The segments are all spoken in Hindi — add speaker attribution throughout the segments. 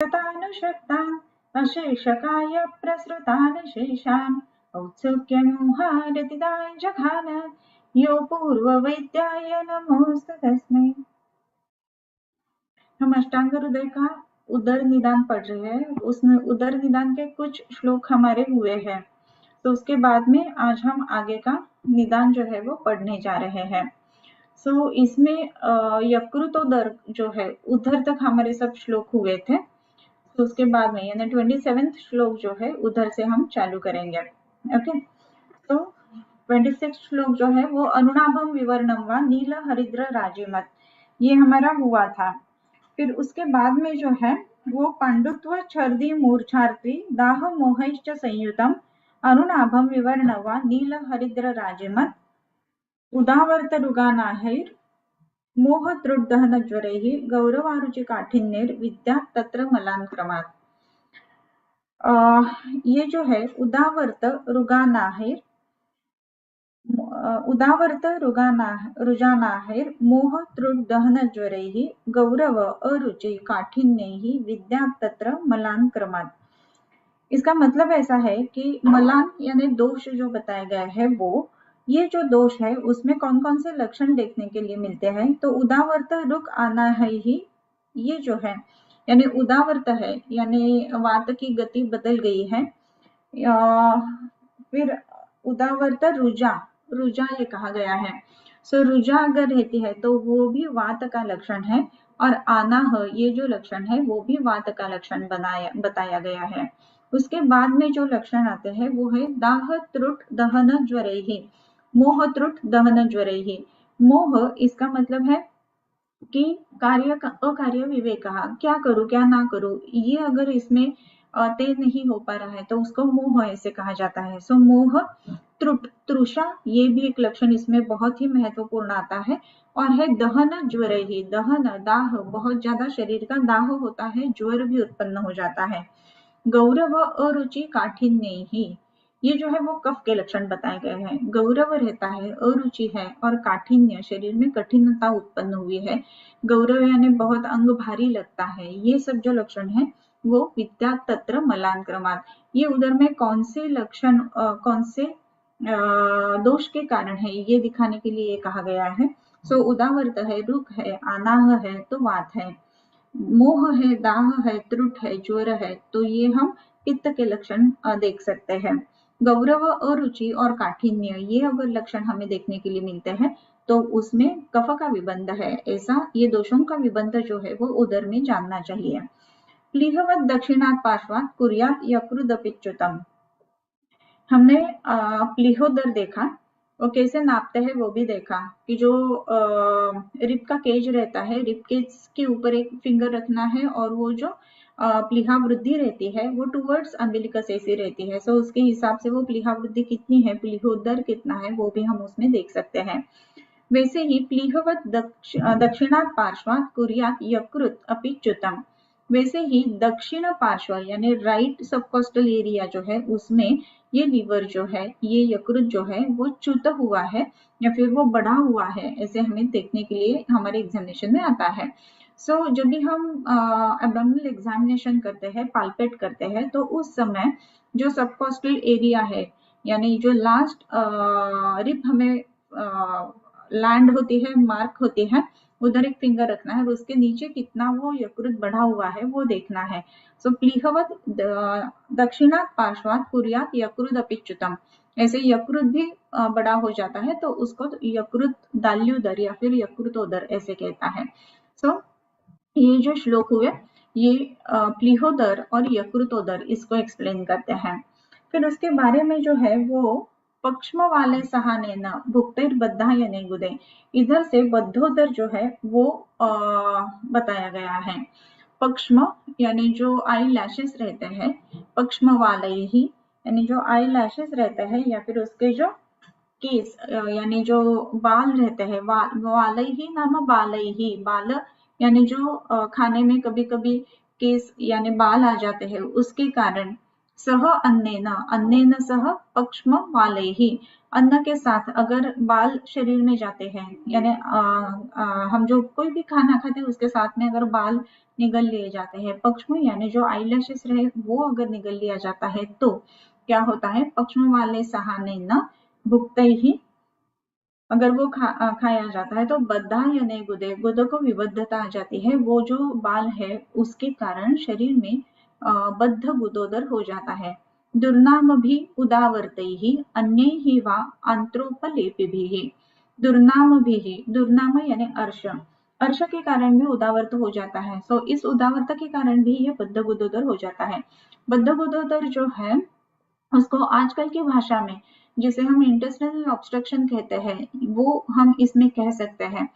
Speaker 1: तानुशक्तान् अशेषकाय प्रसृतान् शेषान् औत्सुक्यमोहारतिदाय जघान यो पूर्ववैद्याय नमोस्तु तस्मै। हम अष्टांग हृदय का उदर निदान पढ़ रहे हैं। उसमें उदर निदान के कुछ श्लोक हमारे हुए हैं, तो उसके बाद में आज हम आगे का निदान जो है वो पढ़ने जा रहे हैं। सो इसमें यकृतोदर जो है उधर तक हमारे सब श्लोक हुए थे, तो उसके बाद में यानी 27th श्लोक जो है उधर से हम चालू करेंगे। ओके, तो 26 श्लोक जो है वो अनुनाभम विवर्णम व नील हरिद्र राजिमत, ये हमारा हुआ था। फिर उसके बाद में जो है वो पांडुत्व छर्दी मूर्छार्थी दाह मोहश्च संयुतम अनुनाभम विवर्ण व नील हरिद्र राजिमत उदावर्त रुगानाहैर मोह त्रुड्दहन ज्वरैः गौरवारुचि काठिन्यैर विद्या तत्र मलान्क्रमात्। ये जो है उदावर्त रुजानाहैर मोह त्रुड्दहन ज्वरैः गौरव अरुचि काठिन्यैः विद्या तत्र मलान्क्रमात्। इसका मतलब ऐसा है कि मलान यानी दोष जो बताया गया है वो, ये जो दोष है उसमें कौन कौन से लक्षण देखने के लिए मिलते हैं। तो उदावर्त रुक आना है ही, ये जो है यानी उदावर्त है यानी वात की गति बदल गई है। फिर उदावर्त रुजा ये कहा गया है। सो रुजा अगर रहती है तो वो भी वात का लक्षण है, और आना ये जो लक्षण है वो भी वात का लक्षण बताया गया है। उसके बाद में जो लक्षण आते हैं वो है दाह त्रुट दहन ज्वरैः, मोह त्रुट दहन ज्वरैः। मोह इसका मतलब है कि कार्य अकार्य विवेक, क्या करूं क्या ना करूं, ये अगर इसमें तय नहीं हो पा रहा है तो उसको मोह ऐसे कहा जाता है। सो मोह त्रुट तृषा, ये भी एक लक्षण इसमें बहुत ही महत्वपूर्ण आता है। और है दहन ज्वरैः, दहन दाह, बहुत ज्यादा शरीर का दाह होता है, ज्वर भी उत्पन्न हो जाता है। गौरव अरुचि काठिन्यैः, ये जो है वो कफ के लक्षण बताए गए हैं। गौरव रहता है, अरुचि है, और काठिन्य शरीर में कठिनता उत्पन्न हुई है। गौरव यानी बहुत अंग भारी लगता है। ये सब जो लक्षण है वो विद्या तत्र मलान्क्रमात्, ये उधर में कौन से लक्षण कौन से दोष के कारण है ये दिखाने के लिए कहा गया है। सो उदावर्त है, रुक है, आनाह है तो वात है, मोह है, दाह है, त्रुट है, ज्वर है, तो ये हम पित्त के लक्षण देख सकते हैं। गौरव, अरुचि और काठिन्य, ये अगर लक्षण हमें देखने के लिए मिलते हैं तो उसमें कफ का विबंध है, ऐसा ये दोषों का विबंध जो है वो उदर में जानना चाहिए। प्लीहवत दक्षिणात् पार्श्वात् कुर्यात् यकृदपिच्युतम्, हमने प्लीहोदर देखा, वो कैसे नापते हैं वो भी देखा कि जो रिप का केज रहता है, रिप केज के ऊपर एक फिंगर रखना है, और वो जो प्लीहा वृद्धि रहती है वो टूवर्ड्स अम्बिलिकस ऐसी रहती है। सो उसके हिसाब से वो प्लीहा वृद्धि कितनी है, प्लीहोदर कितना है, वो भी हम उसमें देख सकते हैं। वैसे ही प्लीहवत दक्षिणात् पार्श्वात् कुर्यात् यकृत अपिच्युतम्, वैसे ही दक्षिण पार्श्व यानी राइट सबकोस्टल एरिया जो है उसमें ये लीवर जो है, ये यकृत जो है वो च्युत हुआ है या फिर वो बढ़ा हुआ है, ऐसे हमें देखने के लिए हमारे एग्जामिनेशन में आता है। सो जब भी हम एब्डोमिनल एग्जामिनेशन करते हैं, पाल्पेट करते हैं, तो उस समय जो सबकोस्टल एरिया है यानी जो लास्ट रिप हमें लैंड होती है, मार्क होती है, उधर एक फिंगर रखना है और उसके नीचे कितना वो यकृत बढ़ा हुआ है वो देखना है। सो प्लीहवत दक्षिणात् पार्श्वात् कुर्यात् यकृदपिच्युतम्, ऐसे यकृत भी बड़ा हो जाता है तो उसको यकृत दाल्योदर या फिर यकृतोदर ऐसे कहता है। सो ये जो श्लोक हुए ये प्लीहोदर और यकृतोदर इसको एक्सप्लेन करते हैं। फिर उसके बारे में जो है वो पक्ष्म वाले सहानेन भुक्तिर्बद्धायने गुदे, इधर से बद्धोदर जो है वो बताया गया है। पक्ष्म यानी जो आई लैशेस रहते हैं, पक्ष्म वाले ही यानी जो आई लैशेस रहते हैं या फिर उसके जो केस यानी जो बाल रहते हैं, वाले ही नाम बाले ही, बाल यानी जो खाने में कभी कभी केस यानी बाल आ जाते हैं उसके कारण सह अन्नेन, अन्नेन सह पक्ष्म वालैहि, अन्न के साथ अगर बाल शरीर में जाते हैं, यानी हम जो कोई भी खाना खाते हैं उसके साथ में अगर बाल निगल लिए जाते हैं, पक्ष्म यानी जो आईलैशेस रहे वो अगर निगल लिया जाता है तो क्या होता है, पक्ष्म वाले सहानेन भुक्तैहि, अगर वो खाया जाता है तो बद्धा यानी गुदे, गुदे को विबद्धता आ जाती है, वो जो बाल है उसके कारण शरीर में बद्ध गुदोदर हो जाता है। दुर्नाम भी उदावर्तैहि अन्यैहि वा आंत्रोपलेपिभिः, दुर्नाम भी, दुर्नाम यानी अर्श, अर्श के कारण भी उदावर्त हो जाता है। सो इस उदावर्त के कारण भी ये बद्ध गुदोदर हो जाता है। बद्ध गुदोदर जो है उसको आजकल की भाषा में जिसे हम इंटेस्टाइनल ऑब्स्ट्रक्शन कहते हैं वो हम इसमें कह सकते हैं।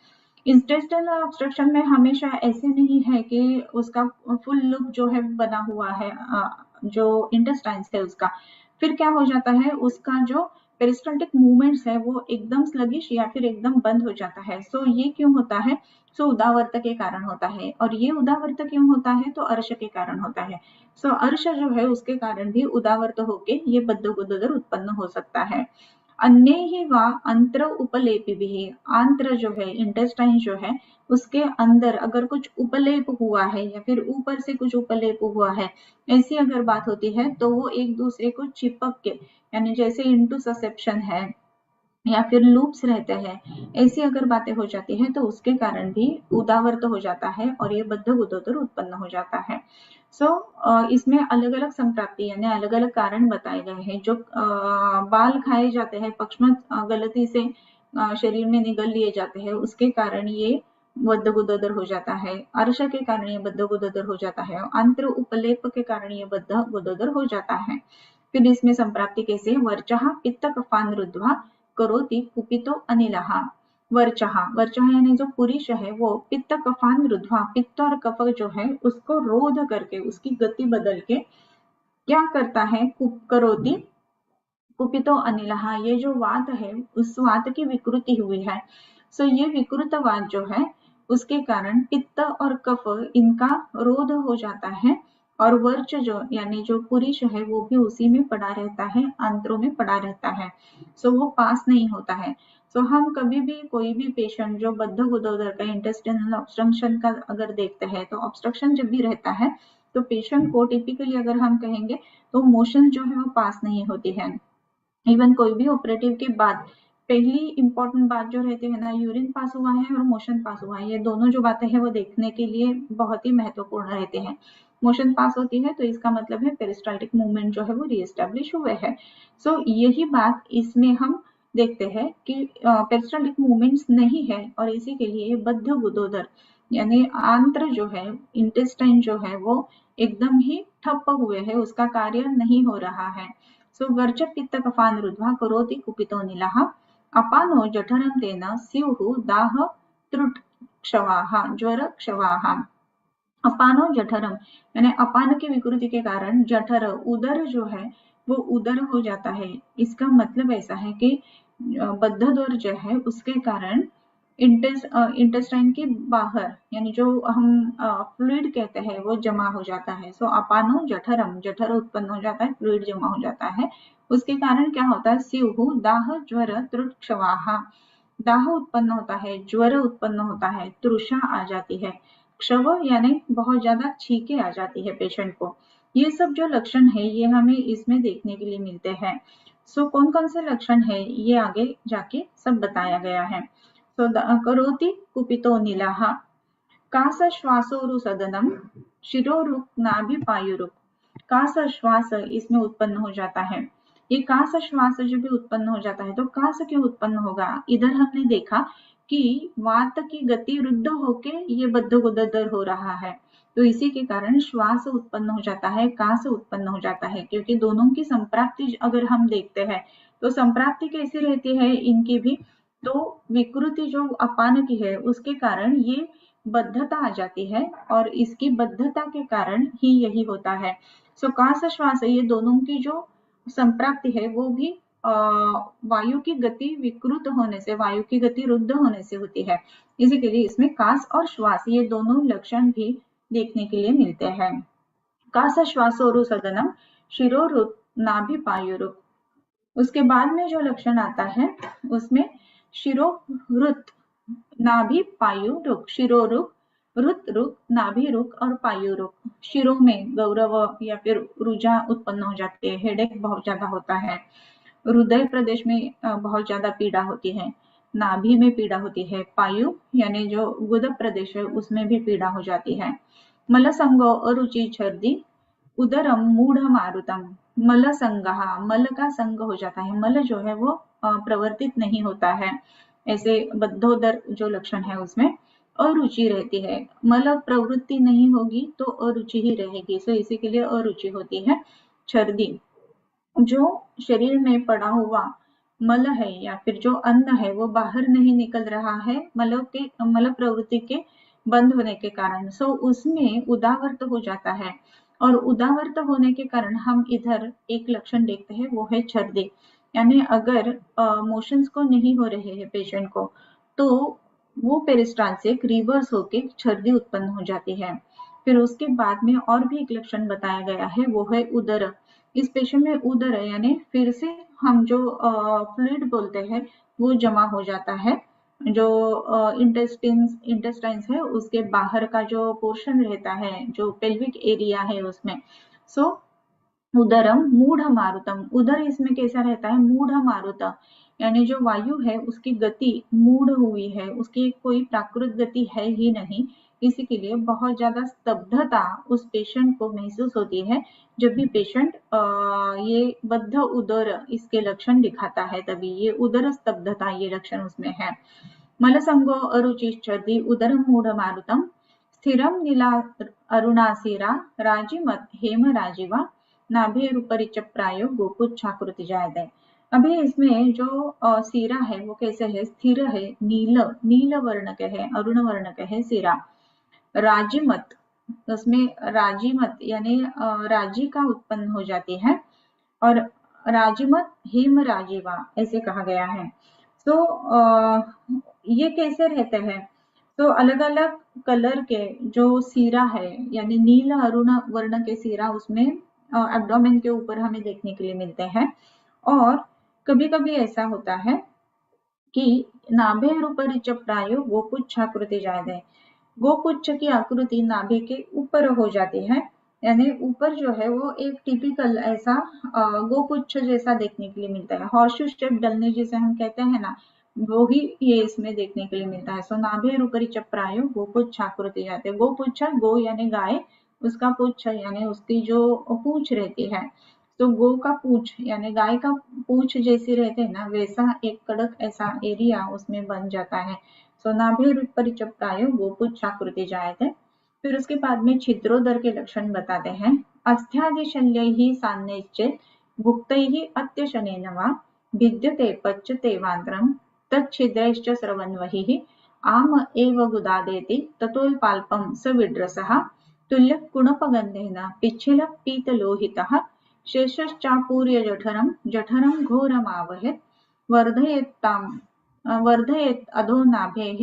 Speaker 1: इंटेस्टाइनल ऑब्स्ट्रक्शन में हमेशा ऐसे नहीं है कि उसका फुल लुक जो है बना हुआ है, जो इंटेस्टाइन्स है उसका, फिर क्या हो जाता है उसका जो पेरिस्टाल्टिक मूवमेंट्स है वो एकदम स्लगिश या फिर एकदम बंद हो जाता है। सो ये क्यों होता है, सो उदावर्त के कारण होता है, और ये उदावर्त क्यों होता है तो अर्श के कारण होता है। सो अर्श जो है उसके कारण भी उदावर्त होके ये बद्ध गुदोदर उत्पन्न हो सकता है। अन्य ही वा अंतर उपलेपी भी, आंत्र जो है इंटेस्टाइन जो है उसके अंदर अगर कुछ उपलेप हुआ है या फिर ऊपर से कुछ उपलेप हुआ है, ऐसी अगर बात होती है तो वो एक दूसरे को चिपक के, यानी जैसे इंटू ससेप्शन है या फिर लूप्स रहते हैं, ऐसी अगर बातें हो जाती है तो उसके कारण भी उदावर्त हो जाता है और ये बद्ध गुदोदर उत्पन्न हो जाता है। सो इसमें अलग अलग संप्राप्ति यानी अलग अलग कारण बताए गए हैं। जो बाल खाए जाते हैं, पक्ष्म गलती से शरीर में निगल लिए जाते हैं उसके कारण ये बद्ध गुदोदर हो जाता है, अर्श के कारण ये बद्ध गुदोदर हो जाता है, अंतर उपलेप के कारण ये बद्ध गुदोदर हो जाता है। फिर इसमें संप्राप्ति कैसे, वर्चः पित्त कफान रुद्ध्वा करोति कुपितो अनिलः, वर्चः, वर्चः यानी जो पुरुष है वो पित्त कफान रुद्ध्वा, पित्त और कफ जो है उसको रोध करके उसकी गति बदल के क्या करता है, करोति कुपितो अनिलः, ये जो वात है उस वात की विकृति हुई है। सो ये विकृत वात जो है उसके कारण पित्त और कफ इनका रोध हो जाता है और वर्च जो यानी जो पुरुष है वो भी उसी में पड़ा रहता है, आंत्रों में पड़ा रहता है। सो वो पास नहीं होता है। सो हम कभी भी कोई भी पेशेंट जो बद्ध गुदोदर का इंटेस्टाइनल ऑब्स्ट्रक्शन का अगर देखते हैं तो ऑब्स्ट्रक्शन जब भी रहता है तो पेशेंट को टिपिकली अगर हम कहेंगे तो मोशन जो है वो पास नहीं होती है। इवन कोई भी ऑपरेटिव के बाद पहली इंपॉर्टेंट बात जो रहती है ना, यूरिन पास हुआ है और मोशन पास हुआ है, ये दोनों जो बातें हैं वो देखने के लिए बहुत ही महत्वपूर्ण रहते हैं। मोशन पास होती है तो इसका मतलब है पेरिस्टाल्टिक मूवमेंट जो है वो रीएस्टेब्लिश हुए है। सो यही बात इसमें हम देखते हैं कि पेरिस्टाल्टिक मूवमेंट्स नहीं है और इसी के लिए बद्ध गुदोदर यानी आंत्र जो है, इंटेस्टाइन जो है वो एकदम ही ठप्प हुए है, उसका कार्य नहीं हो रहा है। सो वर्च पित्त कफान रुद्ध्वा करोति कुपितो नीलः अपानो जठरं तेन स्युः दाह त्रुट क्षवाः ज्वर क्षवाः। अपानो जठरम यानी अपान की विकृति के कारण जठर उदर जो है वो उदर हो जाता है। इसका मतलब ऐसा है कि बद्ध दौर जो है उसके कारण इंटेस्टाइन के बाहर यानी जो हम फ्लूइड कहते हैं वो जमा हो जाता है। सो अपानो जठरम, जठर उत्पन्न हो जाता है, फ्लूइड जमा हो जाता है, उसके कारण क्या होता है, स्युः दाह ज्वर त्रुट क्षवाः, दाह उत्पन्न होता है, ज्वर उत्पन्न होता है, तृषा आ जाती है, क्षव यानी बहुत ज्यादा छींके आ जाती है पेशेंट को। ये सब जो लक्षण है ये हमें इसमें देखने के लिए मिलते हैं। सो कौन कौन से लक्षण है ये आगे जाके सब बताया गया है। सो करोति कुपितो नीलः कासश्वासोरुसदनं शिरोरुक् नाभिपायुरुक्, कास श्वास इसमें उत्पन्न हो जाता है। ये कास श्वास जो भी उत्पन्न हो जाता है तो कास क्यों उत्पन्न होगा, इधर हमने देखा कि वात की गति रुद्ध होके ये बद्ध गुदोदर हो रहा है तो इसी के कारण श्वास उत्पन्न हो जाता है, कास उत्पन्न हो जाता है, क्योंकि दोनों की संप्राप्ति अगर हम देखते हैं तो संप्राप्ति कैसी रहती है इनकी भी, तो विकृति जो अपान की है उसके कारण ये बद्धता आ जाती है और इसकी बद्धता के कारण ही यही होता है। सो कास श्वास ये दोनों की जो संप्राप्ति है वो भी वायु की गति विकृत होने से, वायु की गति रुद्ध होने से होती है। इसी के लिए इसमें कास और श्वास ये दोनों लक्षण भी देखने के लिए मिलते हैं। कास श्वासोरुसदनम शिरोरुत, नाभि पायुरुक। उसके बाद में जो लक्षण आता है उसमें शिरोरुत, नाभि पायुरुक, शिरोरुक, रुत रुक, नाभि रुक और पायु रुक। शिरों में गौरव या फिर रुजा उत्पन्न हो जाती है, हेडेक बहुत ज्यादा होता है, हृदय प्रदेश में बहुत ज्यादा पीड़ा होती है, नाभि में पीड़ा होती है, पायु यानी जो गुदक प्रदेश है उसमें भी पीड़ा हो जाती है। मलसंगो, अरुचि, छर्दी, उदरम मूढ़ मारुतम। मल संगहा, मल का संग हो जाता है, मल जो है वो प्रवर्तित नहीं होता है, ऐसे बद्धोदर जो लक्षण है उसमें अरुचि रहती है। मल प्रवृत्ति नहीं होगी तो अरुचि ही रहेगी, सो इसी के लिए अरुचि होती है। छर्दी, जो शरीर में पड़ा हुआ मल है या फिर जो अन्न है वो बाहर नहीं निकल रहा है मल प्रवृत्ति के बंद होने के कारण, सो उसमें उदावर्त हो जाता है। और उदावर्त होने के कारण हम इधर एक लक्षण देखते हैं, वो है छर्दी, यानी अगर मोशंस को नहीं हो रहे हैं पेशेंट को तो वो पेरिस्टाल्सिस रिवर्स होके छर्दी उत्पन्न हो जाती है। फिर उसके बाद में और भी एक लक्षण बताया गया है, वो है उदर। इस पेशेंट में उदर है यानी फिर से हम जो फ्लूइड बोलते हैं वो जमा हो जाता है, जो इंटेस्टाइन्स है उसके बाहर का जो पोर्शन रहता है, जो पेल्विक एरिया है उसमें। सो उदरम मूढ़ मारुतम, उदर इसमें कैसा रहता है, मूढ़ मारुत, यानी जो वायु है उसकी गति मूढ़ हुई है, उसकी कोई प्राकृत गति है ही नहीं, इसी के लिए बहुत ज्यादा स्तब्धता उस पेशेंट को महसूस होती है जब भी पेशेंट ये बद्ध उदर इसके लक्षण दिखाता है, तभी ये उदर स्तब्धता ये लक्षण उसमें है। मलसंगो, अरुचिश्चर्दी, उदरम मूढ़ मारुतम, स्थिरम नीला अरुणासीरा, राजिमत हेम राजीवा, नाभेरुपरिच प्रायो गोपुच्छाकृति जायते। अभी इसमें जो सीरा है वो कैसे है, स्थिर है, नील वर्ण के है, अरुण वर्ण के है सीरा। राजिमत, उसमें राजिमत यानी राजी का उत्पन्न हो जाती है, और राजिमत हेम राजीवा ऐसे कहा गया है। तो ये कैसे रहते हैं, तो अलग अलग कलर के जो सीरा है यानी नील अरुण वर्ण के सीरा उसमें एब्डोमेन के ऊपर हमें देखने के लिए मिलते हैं। और कभी कभी ऐसा होता है कि नाभेरुपरिच प्रायो गोपुच्छाकृति जायते, गोपुच्छ की आकृति नाभि के ऊपर हो जाती है, यानी ऊपर जो है वो एक टिपिकल ऐसा गोपुच्छ जैसा देखने के लिए मिलता है, हॉर्सशू शेप डलने जिसे हम कहते हैं ना, वो ही ये इसमें देखने के लिए मिलता है। सो नाभेरुपरिच प्रायो गोपुच्छाकृति जाते, गोपुच्छ, गो यानी गाय, उसका पुच्छ यानी उसकी जो पूंछ रहती है, तो गो का पूंछ यानी गाय का पूंछ जैसी रहते हैं ना, वैसा एक कड़क ऐसा एरिया उसमें बन जाता है। सो नाभेरुपरिच प्रायो गोपुच्छाकृति जायते। फिर उसके बाद में छिद्रोदर के लक्षण बताते हैं। अस्थ्यादिशल्यैः सान्निश्चेत् भुक्तैः अत्यशनेन वा भिद्यते पच्यते वान्त्रं तच्छिद्रैश्च स्रवन्वहिः आम एव गुदादेति ततोल्पाल्पं सविड्रसः तुल्यः कुणपगन्धेन पिच्छिलः पीतलोहितः शेषश्चापूर्य जठरं घोरमावहेत् वर्धयेत् अधो नाभेः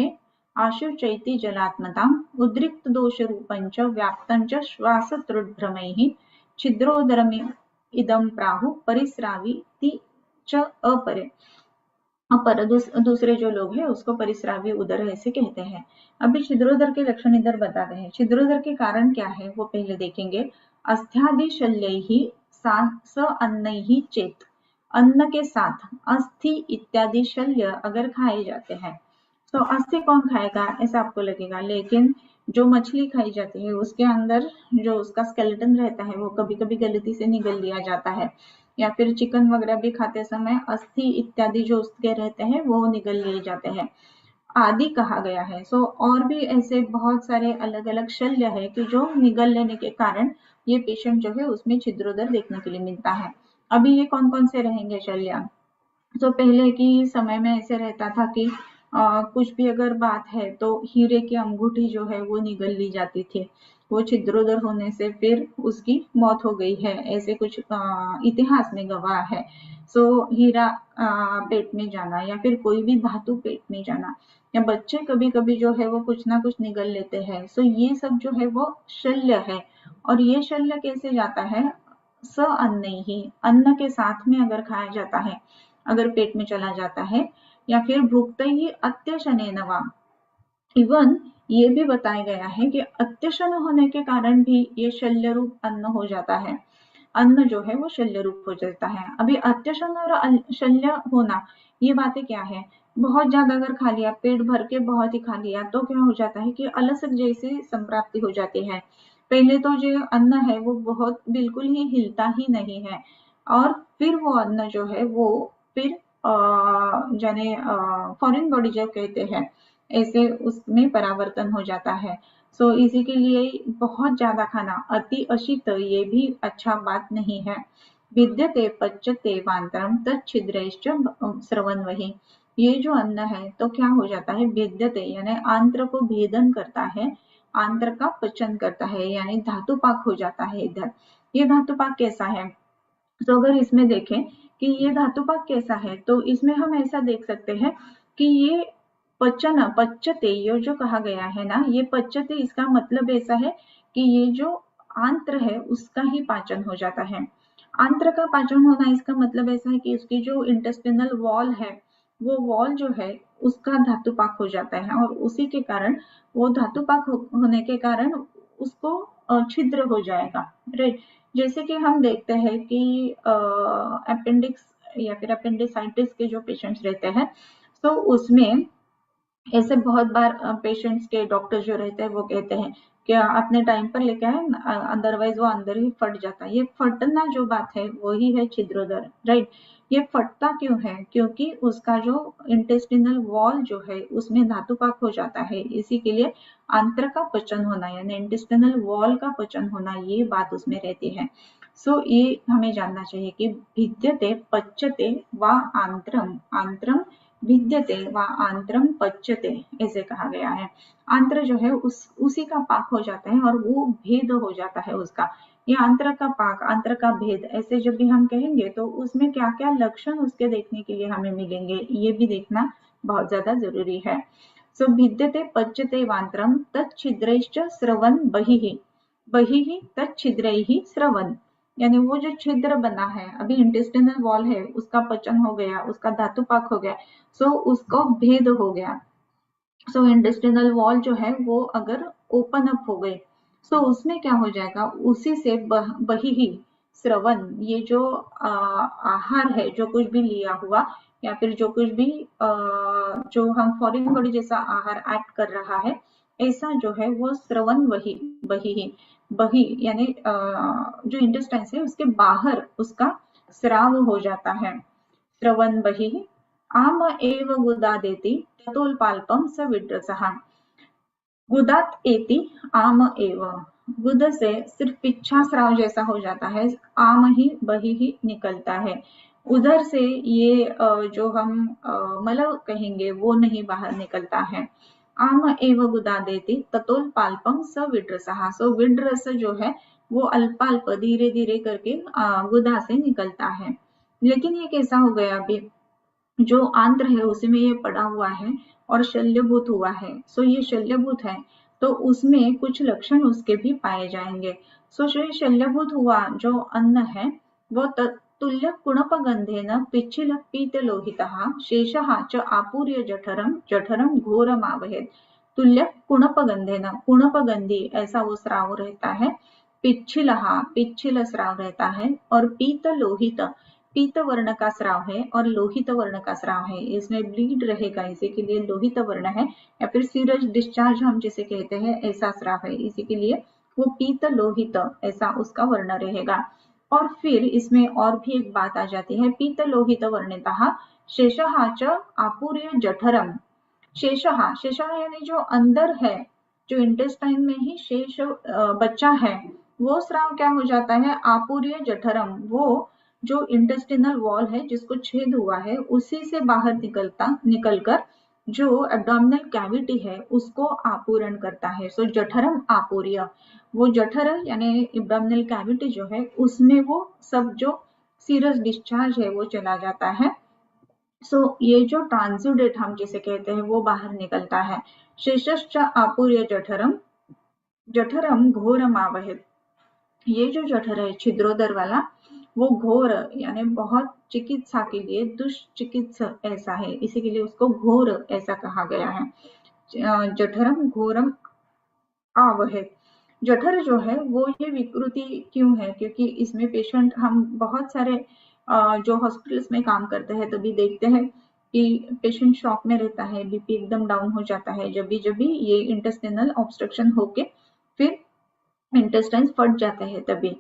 Speaker 1: आशुचैति जलात्मताम् उद्रिक्तदोषरूपं च व्याप्तं च श्वासत्रुद्भ्रमैः छिद्रोदरमिदं प्राहुः परिस्रावीति च अपरे। अपर दूसरे जो लोग हैं उसको परिस्रावी उदर ऐसे कहते हैं। अभी छिद्रोदर के लक्षण इधर बताते हैं। छिद्रोदर के कारण क्या है वो पहले देखेंगे। अस्थ्यादि शल्यैहि स अन्नैहि चेत, अन्न के साथ अस्थि इत्यादि शल्य अगर खाए जाते हैं तो अस्थि कौन खाएगा ऐसा आपको लगेगा, लेकिन जो मछली खाई जाती है उसके अंदर जो उसका स्केलेटन रहता है वो कभी कभी गलती से निगल लिया जाता है, या फिर चिकन वगैरह भी खाते समय अस्थि इत्यादि जो उसके रहते हैं वो निगल लिए जाते हैं आदि कहा गया है। सो और भी ऐसे बहुत सारे अलग अलग शल्य है कि जो निगल लेने के कारण ये पेशेंट जो है उसमें छिद्रोदर देखने के लिए मिलता है। अभी ये कौन कौन से रहेंगे शल्य, तो पहले की समय में ऐसे रहता था कि कुछ भी अगर बात है तो हीरे की अंगूठी जो है वो निगल ली जाती थी, वो छिद्रोदर होने से फिर उसकी मौत हो गई है, ऐसे कुछ इतिहास में गवाह है। सो हीरा पेट में जाना या फिर कोई भी धातु पेट में जाना, या बच्चे कभी कभी जो है वो कुछ ना कुछ निगल लेते हैं, सो ये सब जो है वो शल्य है। और ये शल्य कैसे जाता है, स अन्न ही, अन्न के साथ में अगर खाया जाता है, अगर पेट में चला जाता है, या फिर भुक्त ही अत्यशनेन वा, इवन ये भी बताया गया है कि अत्यशन होने के कारण भी ये शल्य रूप अन्न हो जाता है, अन्न जो है वो शल्य रूप हो जाता है। अभी अत्यशन और शल्य होना, ये बातें क्या है, बहुत ज्यादा अगर खा लिया, पेट भर के बहुत ही खा लिया, तो क्या हो जाता है कि अलसक जैसी संप्राप्ति हो जाती है। पहले तो जो अन्न है वो बहुत बिल्कुल ही हिलता ही नहीं है, और फिर वो अन्न जो है वो फिर जाने फॉरेन बॉडी जो कहते हैं, ऐसे उसमें परावर्तन हो जाता है। सो इसी के लिए बहुत ज्यादा खाना, अति अशित, ये भी अच्छा बात नहीं है। विद्यते पच्यते वांतरम तच्छिद्रैश्च स्रवन वही, ये जो अन्न है तो क्या हो जाता है, विद्यते यानी आंत्र को भेदन करता है, आंत्र का पचन करता है, यानी धातुपाक हो जाता है इधर। ये धातुपाक कैसा है, तो अगर इसमें देखें कि ये धातुपाक कैसा है, तो इसमें हम ऐसा देख सकते हैं कि ये पचन, पच्यते, ये जो कहा गया है ना, ये पच्यते, इसका मतलब ऐसा है कि ये जो आंत्र है उसका ही पाचन हो जाता है। आंत्र का पाचन होना, इसका मतलब ऐसा है कि उसकी जो इंटेस्टिनल वॉल है, वो वॉल जो है उसका धातुपाक हो जाता है, और उसी के कारण, वो धातुपाक होने के कारण उसको छिद्र हो जाएगा, राइट। जैसे कि हम देखते हैं कि अपेंडिक्स या फिर अपेंडिसाइटिस के जो पेशेंट्स रहते हैं, तो उसमें ऐसे बहुत बार पेशेंट्स के डॉक्टर जो रहते हैं वो कहते हैं कि अपने टाइम पर लेके आए, अदरवाइज वो अंदर ही फट जाता है। ये फटना जो बात है वही है छिद्रोदर, राइट। ये फटता क्यों है, क्योंकि उसका जो इंटेस्टिनल वॉल जो है उसमें धातुपाक हो जाता है, इसी के लिए आंत्र का पचन होना यानी इंटेस्टिनल वॉल का पचन होना, ये बात उसमें रहती है। सो ये हमें जानना चाहिए कि भिद्यते पच्यते वा आंत्रम, आंत्रम भिद्यते व आंत्रम पच्यते, ऐसे कहा गया है। आंत्र जो है उसी का पाक हो जाता है, और वो भेद हो जाता है उसका। ये आंत्र का पाक, आंत्र का भेद, ऐसे जब भी हम कहेंगे तो उसमें क्या क्या लक्षण उसके देखने के लिए हमें मिलेंगे, ये भी देखना बहुत ज्यादा जरूरी है। सो भिद्यते पच्यते वांत्रम तच्छिद्रैश्च स्रवन बहिः, बहिः तच्छिद्रैः स्रवन, यानी वो जो छिद्र बना है, अभी इंटेस्टिनल वॉल है उसका पचन हो गया, उसका धातुपाक हो गया, सो उसको भेद हो गया। सो इंटेस्टिनल वॉल जो है वो अगर ओपन अप हो गई, सो उसमें क्या हो जाएगा, उसी से बही ही स्रवन, ये जो आहार है, जो कुछ भी लिया हुआ या फिर जो कुछ भी जो हम फॉरेन बॉडी जैसा आहार एक्ट कर रहा है, ऐसा जो है वो स्रवन वही, बही ही, बही यानी जो इंटेस्टाइन है उसके बाहर उसका स्राव हो जाता है, स्रवन बही। आम एव गुदादेति ततोल्पाल्पम स विड्रसः, गुदात एति आम एव, गुद से सिर्फ पिच्छा स्राव जैसा हो जाता है, आम ही बही ही निकलता है, उधर से ये जो हम मल कहेंगे वो नहीं बाहर निकलता है। आम एव गुदादेति ततोल्पाल्पम स विड्रसः, सो विड्रस जो है वो अल्पाल्प धीरे धीरे करके गुदा से निकलता है। लेकिन ये कैसा हो गया, अभी जो आंत्र है उसी में ये पड़ा हुआ है और शल्यभूत हुआ है, सो ये शल्यभूत है तो उसमें कुछ लक्षण उसके भी पाए जाएंगे। सो जो शल्यभूत हुआ जो अन्न है वो तुल्य कुणपगंधेन पिच्छिल पीतलोहितः शेषः च आपूर्य जठरम जठरम घोरमावहेत्, तुल्य कुणपगंधेन, कुणपगंधी ऐसा वो स्राव रहता है, पिच्छिलः पिच्छिल स्राव रहता है, और पीतलोहित, पीत वर्ण का स्राव है और लोहित वर्ण का स्राव है, इसमें ब्लीड रहेगा, इसी के लिए लोहित वर्ण है, या फिर सीरज डिस्चार्ज हम जिसे कहते हैं ऐसा स्राव है, इसी के लिए वो पीत लोहित ऐसा उसका वर्ण रहेगा। और फिर इसमें और भी एक बात आ जाती है, पीत लोहित वर्णितः शेषः च आपूर्य जठरम, शेषः, शेषः यानी जो अंदर है, जो इंटेस्टाइन में ही शेष बच्चा है, वो स्राव क्या हो जाता है, आपूर्य जठरम, वो जो इंटेस्टिनल वॉल है जिसको छेद हुआ है उसी से बाहर निकलकर जो एब्डोमिनल कैविटी है उसको आपूरण करता है। सो जठरम आपूर्य, वो जठर यानी एब्डोमिनल कैविटी जो है उसमें वो सब जो सीरस डिस्चार्ज है वो चला जाता है। सो ये जो ट्रांसुडेट हम जिसे कहते हैं वो बाहर निकलता है। शेषश्च आपूर्य जठरम, जठरम घोरमावहेत्, ये जो जठर है छिद्रोदर वाला, वो घोर यानी बहुत चिकित्सा के लिए दुष्चिकित्सक ऐसा है, इसी के लिए उसको घोर ऐसा कहा गया है। जठरम घोरम आवहे। जठर जो है वो ये विकृति क्यों है, क्योंकि इसमें पेशेंट, हम बहुत सारे जो हॉस्पिटल्स में काम करते हैं तभी देखते हैं कि पेशेंट शॉक में रहता है, बीपी एकदम डाउन हो जाता है जब भी ये इंटेस्टिनल ऑब्स्ट्रक्शन होके फिर इंटेस्टाइन्स फट जाते हैं तभी।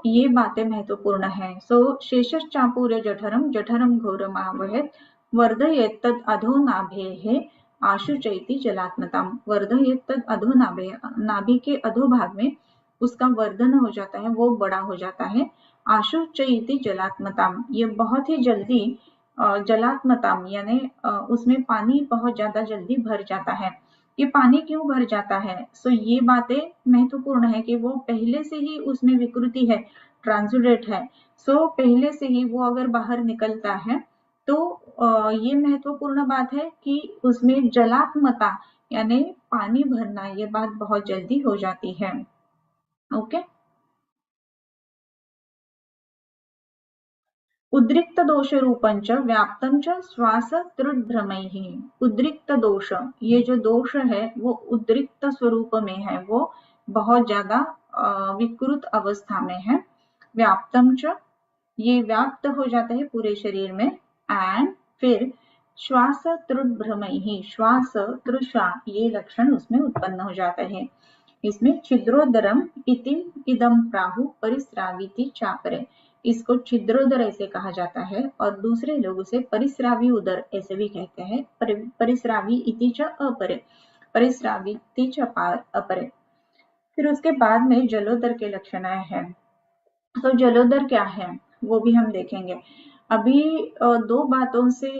Speaker 1: ये बातें महत्वपूर्ण है। शेषश्चापूर्य जठरम जठरम घोरमावहेत् वर्धयेत् तद् अधोनाभेः आशुचैति जलात्मताम्। वर्धयेत् तद् अधोनाभेः, नाभि के अधोभाग में उसका वर्धन हो जाता है, वो बड़ा हो जाता है। आशुचैति जलात्मताम्, ये बहुत ही जल्दी जलात्मताम् यानी उसमें पानी बहुत ज्यादा जल्दी भर जाता है। ये पानी क्यों भर जाता है? ये बातें महत्वपूर्ण है कि वो पहले से ही उसमें विकृति है, ट्रांसुडेट है। पहले से ही वो अगर बाहर निकलता है तो ये महत्वपूर्ण बात है कि उसमें जलात्मता यानी पानी भरना, ये बात बहुत जल्दी हो जाती है। ओके। उद्रिक्त दोष रूपंच व्याप्तम च श्वास त्रुद्भ्रमैः। उद्रिक्त दोष, ये जो दोष है वो उद्रिक्त स्वरूप में है, वो बहुत ज्यादा विकृत अवस्था में है। व्याप्तम च, ये व्याप्त हो जाता है पूरे शरीर में। एंड फिर श्वास त्रुद्भ्रमैः, श्वास तृषा, ये लक्षण उसमें उत्पन्न हो जाता है। इसमें छिद्रोदरम इतिम इदम प्राहु परिस्राविति चापरे, इसको छिद्रोदर ऐसे कहा जाता है और दूसरे लोग उसे परिस्रावी उदर ऐसे भी कहते हैं। परिस्रावी इति च अपरे, परिस्राविति च अपरे। फिर उसके बाद में जलोदर के लक्षण हैं। जलोदर क्या है वो भी हम देखेंगे। अभी दो बातों से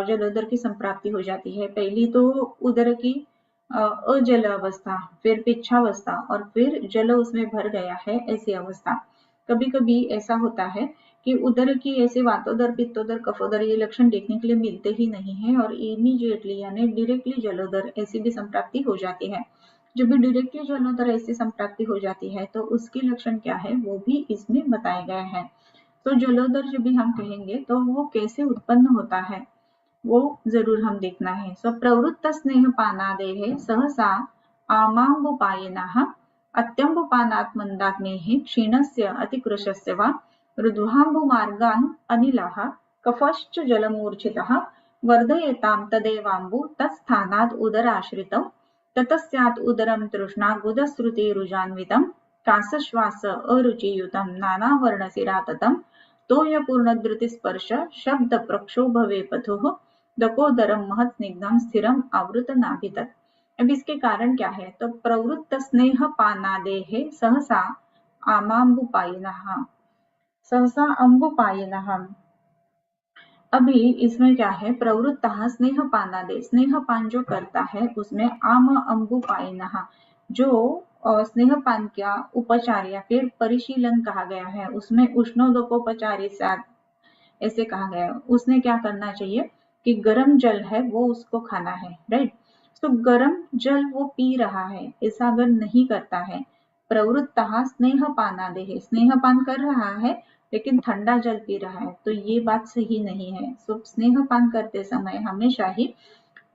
Speaker 1: जलोदर की संप्राप्ति हो जाती है। पहली तो उदर की अजल अवस्था, फिर पिच्छावस्था और फिर जल उसमें भर गया है ऐसी अवस्था। कभी कभी ऐसा होता है कि उदर की ऐसे वातोदर, पित्तोदर, कफोदर ये लक्षण देखने के लिए मिलते ही नहीं है और इमीडिएटली यानी डायरेक्टली जलोदर ऐसी भी संप्राप्ति हो जाती है। जब भी डायरेक्टली जलोदर ऐसी संप्राप्ति हो जाती है तो उसके लक्षण क्या है वो भी इसमें बताए गए हैं। जलोदर जब भी हम कहेंगे तो वो कैसे उत्पन्न होता है वो जरूर हम देखना है। प्रवृत्त स्नेह पानादेः सहसा आमाम्बुपायिनः अत्यम्बुपानात् मंदाग्नेः क्षीणस्य अतिकृशस्य वा रुद्वाम्बुमार्गान् अनिलः कफश्च जलमूर्छितः वर्धयेतां तदेवाम्बु तत्स्थानात् उदराश्रितौ ततः स्यात् उदरं तृष्णागुदश्रुतिरुजान्वितं कासश्वास अरुचियुतं नानावर्णशिराततं तोयपूर्णधृतिस्पर्श शब्द प्रक्षोभवे पथुः दकोदरम महत स्निग्धम स्थिरम आवृत नाभितत्। अब इसके कारण क्या है? तो प्रवृत्त स्नेह पानादेः सहसा आमाम्बुपायिनः, सहसा अम्बुपायिनः। अभी इसमें क्या है? प्रवृत्त स्नेह पानादे, स्नेहपान जो करता है उसमें आम अम्बुपायिनः, जो स्नेहपान क्या उपचार या फिर परिशीलन कहा गया है, उसमें उष्णोदकोपचारी ऐसे कहा गया है। उसने क्या करना चाहिए कि गर्म जल है वो उसको खाना है, राइट। गर्म जल वो पी रहा है, ऐसा अगर नहीं करता है, प्रवृत्त स्नेहपानादेः, स्नेहपान कर रहा है लेकिन ठंडा जल पी रहा है, तो ये बात सही नहीं है। स्नेहपान करते समय हमेशा ही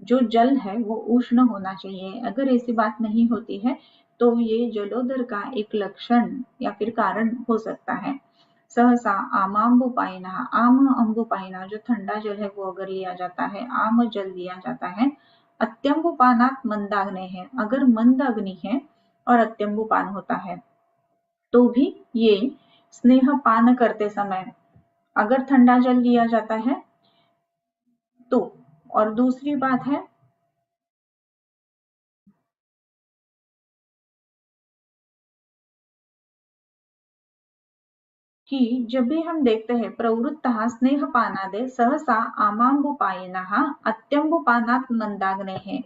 Speaker 1: जो जल है वो उष्ण होना चाहिए। अगर ऐसी बात नहीं होती है तो ये जलोदर का एक लक्षण या फिर कारण हो सकता है। सहसा आमाम्बुपायिनः, आम अम्बुपायिनः जो ठंडा जल है वो अगर लिया जाता है, आम जल लिया जाता है। अत्यम्बुपानात् मंदाग्ने है, अगर मंद अग्नि है और अत्यम्बुपान होता है तो भी ये स्नेहपान करते समय अगर ठंडा जल लिया जाता है तो। और दूसरी बात है कि जब भी हम देखते हैं प्रवृत्त स्नेहपानादे सहसा आमाम्बुपायिनः अत्यम्बुपानात् मंदाग्ने है,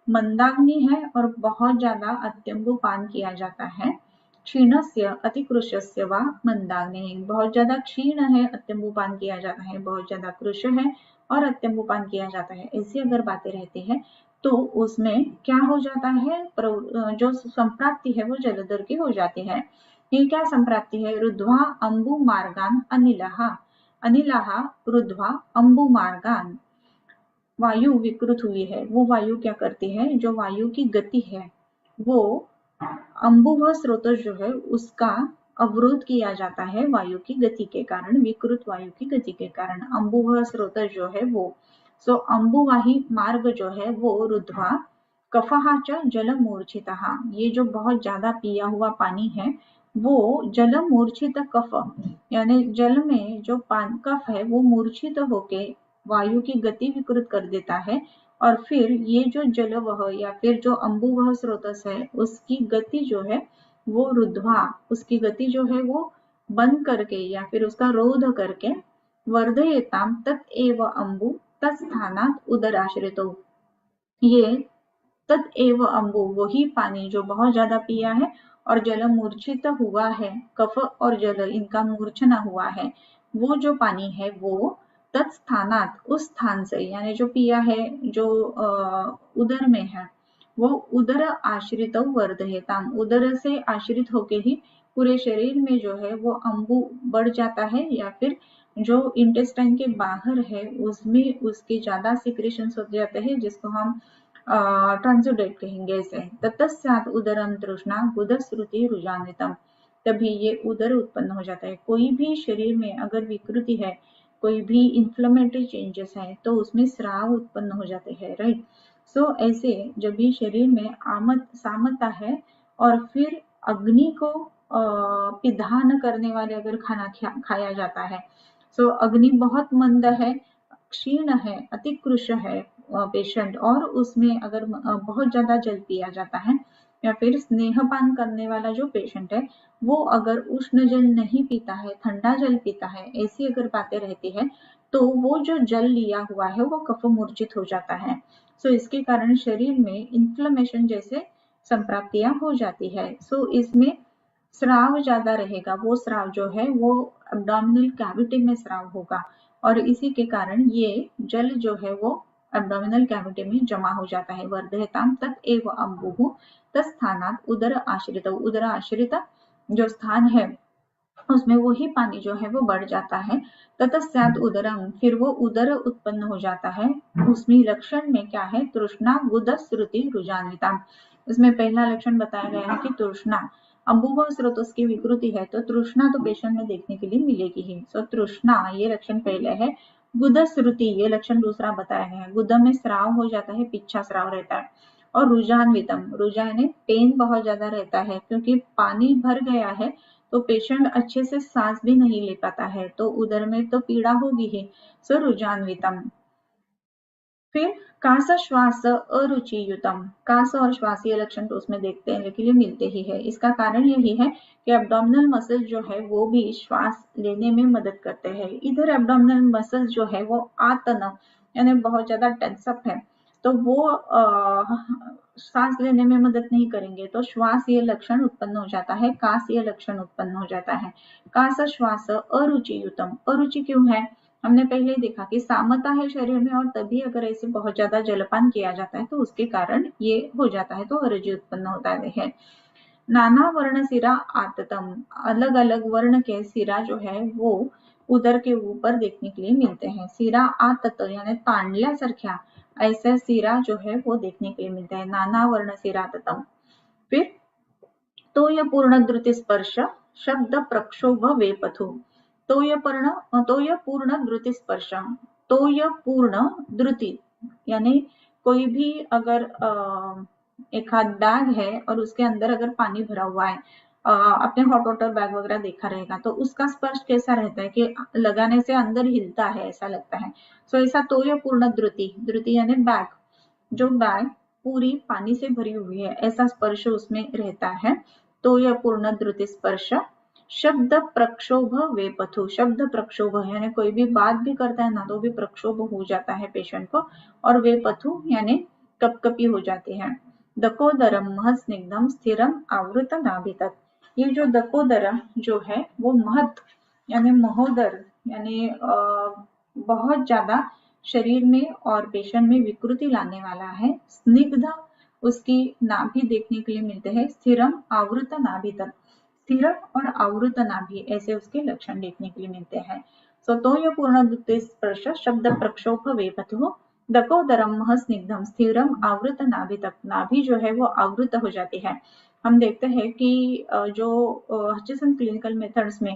Speaker 1: मंदाग्नि है और बहुत ज्यादा अत्यम्बुपान किया जाता है। क्षीणस्य अतिकृशस्य वा मंदाग्नि, बहुत ज्यादा क्षीण है, अत्यम्बुपान किया जाता है, बहुत ज्यादा कृश है और अत्यम्बुपान किया जाता है, ऐसी अगर बातें रहती है तो उसमें क्या हो जाता है, जो संप्राप्ति है वो जलोदर की हो जाती है। ये क्या संप्राप्ति है? रुद्ध्वा अंबु मार्गान अनिलहा, अनिलहा रुद्ध्वा अंबु मार्गान। वायु विकृत हुई है, वो वायु क्या करती है? जो वायु की गति है वो अंबुव स्रोत जो है उसका अवरोध किया जाता है वायु की गति के कारण, विकृत वायु की गति के कारण। अंबुव स्रोत जो है वो, सो अंबुवाही मार्ग जो है वो रुद्ध्वा कफहा च जल मूर्छितः, ये जो बहुत ज्यादा पिया हुआ पानी है वो जल मूर्छित कफ, यानी जल में जो कफ है वो मूर्छित होके वायु की गति विकृत कर देता है। और फिर ये जो जलवह या फिर जो अंबुवह स्रोतस है उसकी गति जो है वो रुद्ध्वा, उसकी गति जो है वो बंद करके या फिर उसका रोध करके वर्धयेताम तत्एव अंबु तत्स्थानात् उदराश्रितो, ये तत्एव अंबु वही पानी जो बहुत ज्यादा पिया है और जल मूर्छित हुआ है, कफ और जल इनका मूर्छना हुआ है, वो जो पानी है वो तत्स्थानात उस स्थान से, यानी जो पिया है जो उदर में है वो उदर आश्रित वर्धयताम, उदर से आश्रित होके ही पूरे शरीर में जो है वो अंबु बढ़ जाता है या फिर जो इंटेस्टाइन के बाहर है उसमें उसके ज्यादा सिक्रेशंस हो जाते हैं जिसको हम ट्रांसुडेट कहेंगे इसे। ततस्यात् उदरम तृष्णा गुदश्रुति रुजान्वितम, तभी ये उदर उत्पन्न हो जाता है। कोई भी शरीर में अगर विकृति है, कोई भी इन्फ्लेमेटरी चेंजेस है तो उसमें स्राव उत्पन्न हो जाते हैं, राइट। सो ऐसे जब भी शरीर में आमद सामता है और फिर अग्नि को पिधान करने वाले अगर खाना खाया जाता है, सो अग्नि बहुत मंद है, क्षीण है, अतिकृश है पेशेंट, और उसमें अगर बहुत ज्यादा जल पिया जाता है या फिर स्नेहपान करने वाला जो पेशेंट है वो अगर उष्ण जल नहीं पीता है, ठंडा जल पीता है, ऐसी अगर बातें रहती है तो वो जो जल लिया हुआ है वो कफ मूर्छित हो जाता है। सो इसके कारण शरीर में इन्फ्लेमेशन जैसे संप्राप्तियां हो जाती है। सो इसमें स्राव ज्यादा रहेगा, वो स्राव जो है वो एब्डोमिनल कैविटी में स्राव होगा और इसी के कारण ये जल जो है वो एब्डोमिनल कैविटी में जमा हो जाता है। वर्धयताम तत्एव अंबुः तत्स्थानात् उदर आश्रित, उदर आश्रित जो स्थान है उसमें वही पानी जो है वो बढ़ जाता है। ततस्यात् उदरम, फिर वो उदर उत्पन्न हो जाता है। उसमें लक्षण में क्या है? तृष्णा गुदश्रुति रुजान्विता, उसमें पहला लक्षण बताया गया है कि तृष्णा, अंबुव स्रोत की विकृति है तो तृष्णा तो पेशेंट में देखने के लिए मिलेगी ही। सो तृष्णा ये लक्षण पहले है। गुदश्रुति ये लक्षण दूसरा बताया गया है। गुद में स्राव हो जाता है, पिच्छा स्राव रहता है। और रुजान्वितम, रुजा यानी पेन बहुत ज्यादा रहता है क्योंकि पानी भर गया है तो पेशेंट अच्छे से सांस भी नहीं ले पाता है तो उदर में तो पीड़ा होगी ही। सो रुजान्वितम। फिर कास श्वास अरुचियुतम, कास और श्वास ये लक्षण तो उसमें देखते हैं लेकिन ये मिलते ही है। इसका कारण यही है कि एब्डोमिनल मसल जो है वो भी श्वास लेने में मदद करते हैं। इधर एब्डोमिनल मसल जो है वो आतन यानी बहुत ज्यादा टेंसअप है तो वो सांस लेने में मदद नहीं करेंगे तो श्वास ये लक्षण उत्पन्न हो जाता है, कास ये लक्षण उत्पन्न हो जाता है। कास श्वास अरुचियुतम, अरुचि क्यों है? हमने पहले देखा कि सामता है शरीर में और तभी अगर ऐसे बहुत ज्यादा जलपान किया जाता है तो उसके कारण ये हो जाता है तो अरुचि उत्पन्न होता है। नाना वर्ण सिरा आततम, अलग अलग वर्ण के सिरा जो है वो उदर के ऊपर देखने के लिए मिलते हैं। सिरा आतत यानी तांडल्यासारख्या ऐसा सिरा जो है वो देखने के लिए मिलता है। नाना वर्ण सिराततम। फिर तोय पूर्ण द्रुति स्पर्श शब्द प्रक्षोभ वेपथु, तोय पूर्ण द्रुति स्पर्श, तोय पूर्ण द्रुति यानी कोई भी अगर एक हाथ बैग है और उसके अंदर अगर पानी भरा हुआ है, आपने हॉट वाटर बैग वगैरह देखा रहेगा तो उसका स्पर्श कैसा रहता है कि लगाने से अंदर हिलता है ऐसा लगता है। सो ऐसा तोय पूर्ण द्रुति, द्रुति यानी बैग, जो बैग पूरी पानी से भरी हुई है ऐसा स्पर्श उसमें रहता है। तो यह पूर्ण द्रुति स्पर्श। शब्द प्रक्षोभ वेपथु, शब्द प्रक्षोभ यानी कोई भी बात भी करता है ना तो भी प्रक्षोभ हो जाता है पेशेंट को, और वेपथु यानी कपकपी हो जाती है। दकोदरम महत् स्निग्धम स्थिरम आवृत नाभितत्, ये जो दकोदर जो है वो महत् यानी महोदर यानी बहुत ज्यादा शरीर में और पेशेंट में विकृति लाने वाला है। स्निग्ध उसकी नाभि देखने के लिए मिलते हैं। स्थिरम आवृत नाभि तक, स्थिर और आवृत नाभि, ऐसे उसके लक्षण देखने के लिए मिलते हैं। स्वतोय पूर्ण द्वितीय स्पर्श शब्द प्रक्षोभ वेपतु दकोदरम महस्निग्धम स्थिरम आवृत नाभि तक, नाभि जो है वो आवृत हो जाती है। हम देखते हैं कि जो हचिसन क्लिनिकल मेथड्स में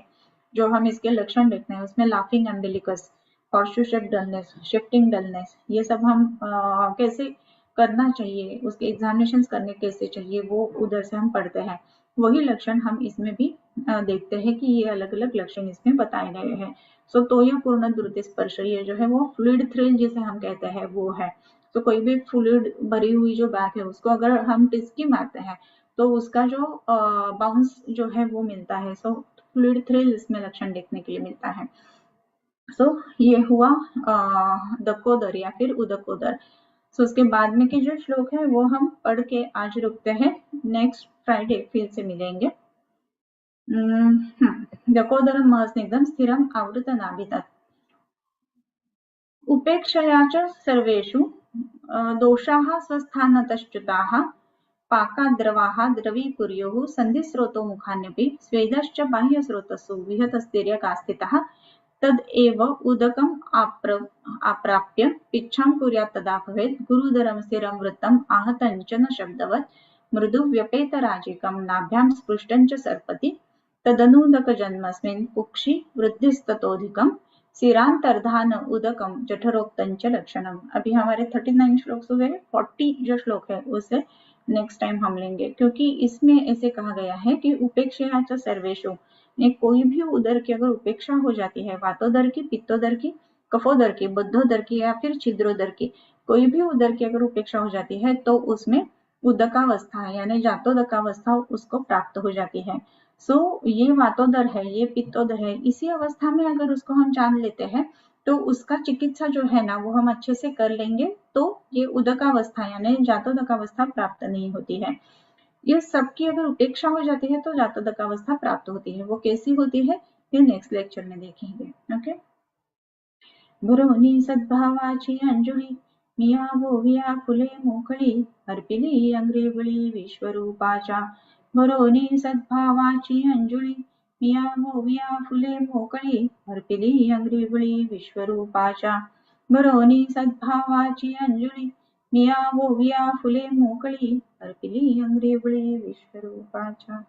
Speaker 1: जो हम इसके लक्षण देखते हैं उसमें laughing umbilicus, horseshoe shape dullness, shifting dullness, ये सब हम कैसे करना चाहिए, उसके एग्जामिनेशन करने कैसे चाहिए, वो उधर से हम पढ़ते हैं। वही लक्षण हम इसमें भी देखते हैं कि ये अलग अलग लक्षण इसमें बताए गए हैं। सो तोय पूर्ण द्रुत स्पर्श, ये जो है वो फ्लूइड थ्रिल जिसे हम कहते हैं वो है। तो कोई भी फ्लूइड भरी हुई जो बैग है उसको अगर हम टिस्की मारते हैं तो उसका जो बाउंस जो है वो मिलता है। सो फ्लूइड थ्रिल इसमें लक्षण देखने के लिए मिलता है। सो ये हुआ दकोदर या फिर उदकोदर। सो उसके बाद में के जो श्लोक है वो हम पढ़ के आज रुकते हैं, नेक्स्ट फ्राइडे फिर से मिलेंगे। दकोदरम महस्निग्धम स्थिरम आवृत नाभितत् उपेक्षया च सर्वेषु दोषाः स्वस्थानतश्च्युताः पाकाद्रवाः द्रवीकुर्युः सन्धिस्रोतो मुखान्यपि स्वेदश्च बाह्यस्रोतस्सु विहतस्तिर्यकास्थितः तद एव उदकम् आप्राप्य पिच्छां कुर्यात् तदा भवेत् गुरुदरं स्थिरं वृत्तम् आहतं च न शब्दवत् मृदु व्यपेतराजिकं नाभ्यां स्पृष्टं च सर्पति तदनूदकजन्मस्मिन् कुक्षि वृद्धिस्ततोऽधिकम् सिरांतर्धान उदकम जठरोक्तंच लक्षणम। अभी हमारे 39 श्लोक हुए, 40 जो श्लोक है उसे नेक्स्ट टाइम हम लेंगे, क्योंकि इसमें ऐसे कहा गया है कि उपेक्षा सर्वेशु, कोई भी उदर की अगर उपेक्षा हो जाती है, वातोदर की, पित्तोदर की, कफोदर की, बद्धोदर की या फिर छिद्रोदर की, कोई भी उदर की अगर उपेक्षा हो जाती है तो उसमें उदकावस्था यानी जातोदकावस्था उसको प्राप्त हो जाती है। सो ये वातोदर है, ये पित्तोदर है, इसी अवस्था में अगर उसको हम जान लेते हैं तो उसका चिकित्सा जो है ना वो हम अच्छे से कर लेंगे, तो ये उदकावस्था यानी जातोदकावस्था प्राप्त नहीं होती है। ये सबकी अगर उपेक्षा हो जाती है तो जातोदकावस्था प्राप्त होती है। वो कैसी होती है ये नेक्स्ट लेक्चर में देखेंगे। ओके, गुरुनी सद्भावाची अंजुळी मियावो फुले मोकळी अर्पिली अंग्रेवळी विश्वरूपाच्या गुरुनी सद्भावाची अंजुळी मियावो फुले मोकळी अर्पिली अंग्रेवळी विश्वरूपाच्या गुरुनी सद्भावाची अंजुळी मियावो फुले मोकळी अर्पिली अंग्रेवळी विश्वरूपाच्या।